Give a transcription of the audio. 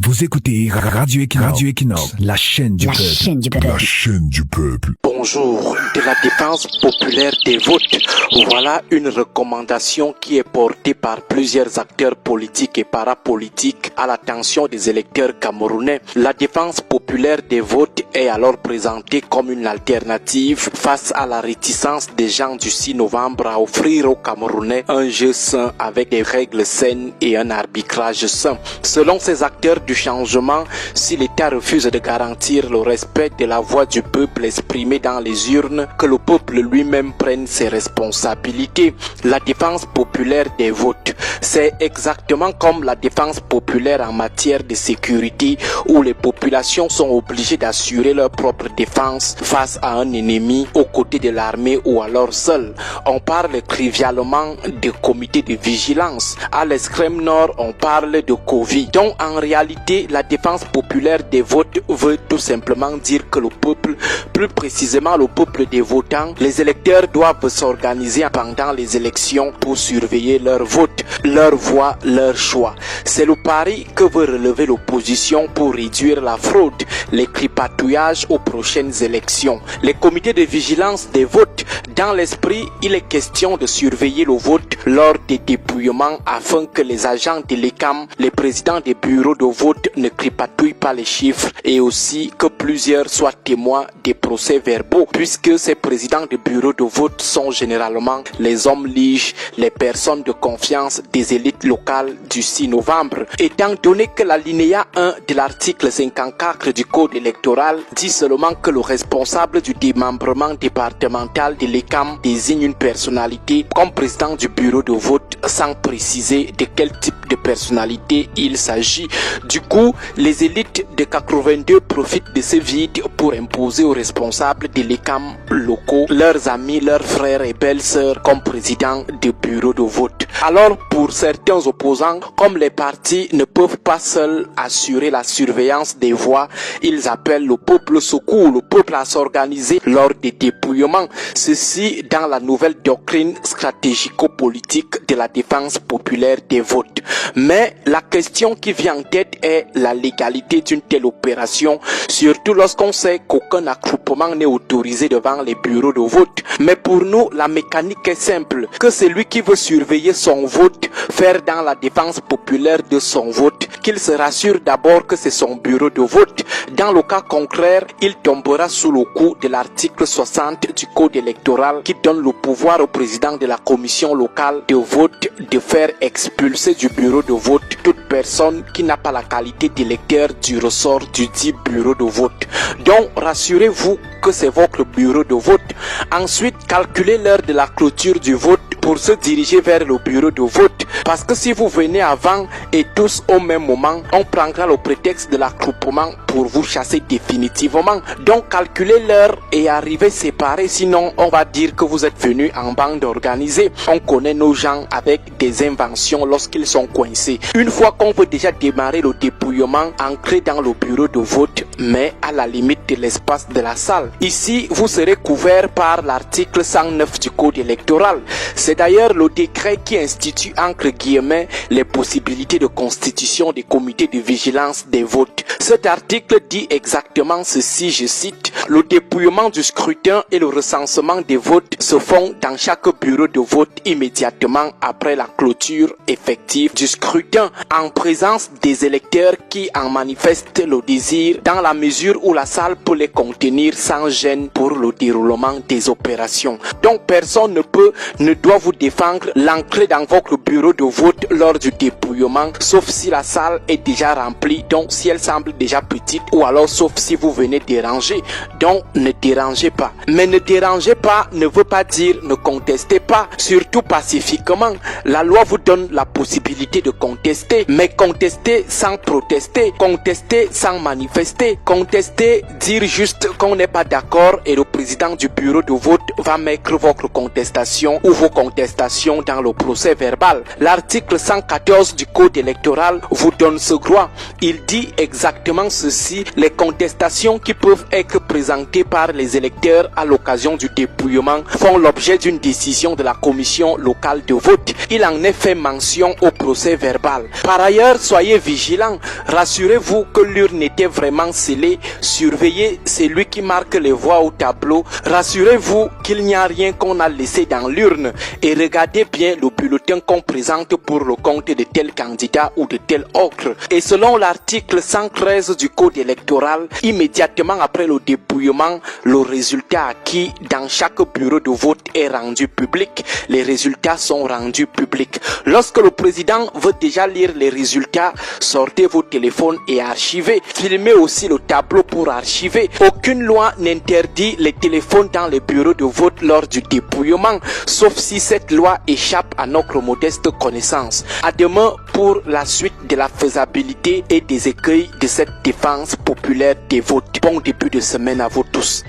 Vous écoutez Radio Equinox, la chaîne du peuple. La chaîne du peuple. Bonjour, de la défense populaire des votes. Voilà une recommandation qui est portée par plusieurs acteurs politiques et parapolitiques à l'attention des électeurs camerounais. La défense populaire des votes est alors présentée comme une alternative face à la réticence des gens du 6 novembre à offrir aux Camerounais un jeu sain avec des règles saines et un arbitrage sain. Selon ces acteurs du changement, si l'État refuse de garantir le respect de la voix du peuple exprimée dans les urnes, que le peuple lui-même prenne ses responsabilités. La défense populaire des votes, c'est exactement comme la défense populaire en matière de sécurité où les populations sont obligées d'assurer leur propre défense face à un ennemi aux côtés de l'armée ou alors seul. On parle trivialement de comité de vigilance. À l'extrême nord, on parle de Covid. Donc en réalité, la défense populaire des votes veut tout simplement dire que le peuple, plus précisément le peuple des votants, les électeurs doivent s'organiser pendant les élections pour surveiller leur vote, leur voix, leur choix. C'est le pari que veut relever l'opposition pour réduire la fraude, les tripatouillages aux prochaines élections. Les comités de vigilance des votes, dans l'esprit, il est question de surveiller le vote lors des dépouillements afin que les agents de l'ECAM, les présidents des bureaux de vote ne tripatouillent pas les chiffres et aussi que plusieurs soient témoins des procès-verbaux puisque ces présidents de bureaux de vote sont généralement les hommes liges, les personnes de confiance des élites locales du 6 novembre. Étant donné que l'alinéa 1 de l'article 54 du code électoral dit seulement que le responsable du démembrement départemental de l'ECAM désigne une personnalité comme président du bureau de vote sans préciser de quel type de personnalité il s'agit. Du coup, les élites de 82 profitent de ce vide pour imposer aux responsables de l'ECAM locaux leurs amis, leurs frères et belles-sœurs comme présidents de bureaux de vote. Alors, pour certains opposants, comme les partis ne peuvent pas seuls assurer la surveillance des voix, ils appellent le peuple secours, le peuple à s'organiser lors des dépouillements. Ceci dans la nouvelle doctrine stratégico-politique de la défense populaire des votes. Mais la question qui vient en tête est la légalité d'une telle opération, surtout lorsqu'on sait qu'aucun attroupement n'est autorisé devant les bureaux de vote. Mais pour nous, la mécanique est simple, que celui qui veut surveiller son vote, faire dans la défense populaire de son vote, qu'il se rassure d'abord que c'est son bureau de vote. Dans le cas contraire, il tombera sous le coup de l'article 60 du code électoral qui donne le pouvoir au président de la commission locale de vote de faire expulser du bureau de vote toute personne qui n'a pas la qualité d'électeur du ressort du dit bureau de vote. Donc, rassurez-vous que c'est votre bureau de vote. Ensuite, calculez l'heure de la clôture du vote pour se diriger vers le bureau de vote. Parce que si vous venez avant et tous au même moment, on prendra le prétexte de l'attroupement pour vous chasser définitivement. Donc, calculez l'heure et arrivez séparés. Sinon, on va dire que vous êtes venus en bande organisée. On connaît nos gens avec des inventions lorsqu'ils sont coincés. Une fois qu'on veut déjà démarrer le dépouillement, entrez dans le bureau de vote, mais à la limite de l'espace de la salle. Ici, vous serez couvert par l'article 109 du code électoral. C'est d'ailleurs le décret qui institue entre guillemets les possibilités de constitution des comités de vigilance des votes. Cet article dit exactement ceci, je cite: le dépouillement du scrutin et le recensement des votes se font dans chaque bureau de vote immédiatement après la clôture effective du scrutin, en présence des électeurs qui en manifestent le désir, dans la mesure où la salle peut les contenir sans gêne pour le déroulement des opérations. Donc personne ne doit vous défendre l'entrée dans votre bureau de vote lors du dépouillement, sauf si la salle est déjà remplie, donc si elle semble déjà petite, ou alors sauf si vous venez déranger. Donc ne dérangez pas. Mais ne dérangez pas ne veut pas dire ne contestez pas, surtout pacifiquement. La loi vous donne la possibilité de contester, mais contester sans protester, contester sans manifester, contester, dire juste qu'on n'est pas d'accord et le président du bureau de vote va mettre votre contestation ou vos contestations dans le procès verbal. L'article 114 du code électoral vous donne ce droit. Il dit exactement ceci: les contestations qui peuvent être présentées présentés par les électeurs à l'occasion du dépouillement font l'objet d'une décision de la commission locale de vote. Il en est fait mention au procès verbal. Par ailleurs, soyez vigilants. Rassurez-vous que l'urne était vraiment scellée. Surveillez celui qui marque les voix au tableau. Rassurez-vous qu'il n'y a rien qu'on a laissé dans l'urne. Et regardez bien le bulletin qu'on présente pour le compte de tel candidat ou de tel autre. Et selon l'article 113 du code électoral, immédiatement après le dépouillement, le résultat acquis dans chaque bureau de vote est rendu public. Les résultats sont rendus publics. Lorsque le président veut déjà lire les résultats, sortez vos téléphones et archivez. Filmez aussi le tableau pour archiver. Aucune loi n'interdit les téléphones dans les bureaux de vote lors du dépouillement, sauf si cette loi échappe à notre modeste connaissance. À demain pour la suite de la faisabilité et des écueils de cette défense populaire des votes. Bon début de semaine à vous tous.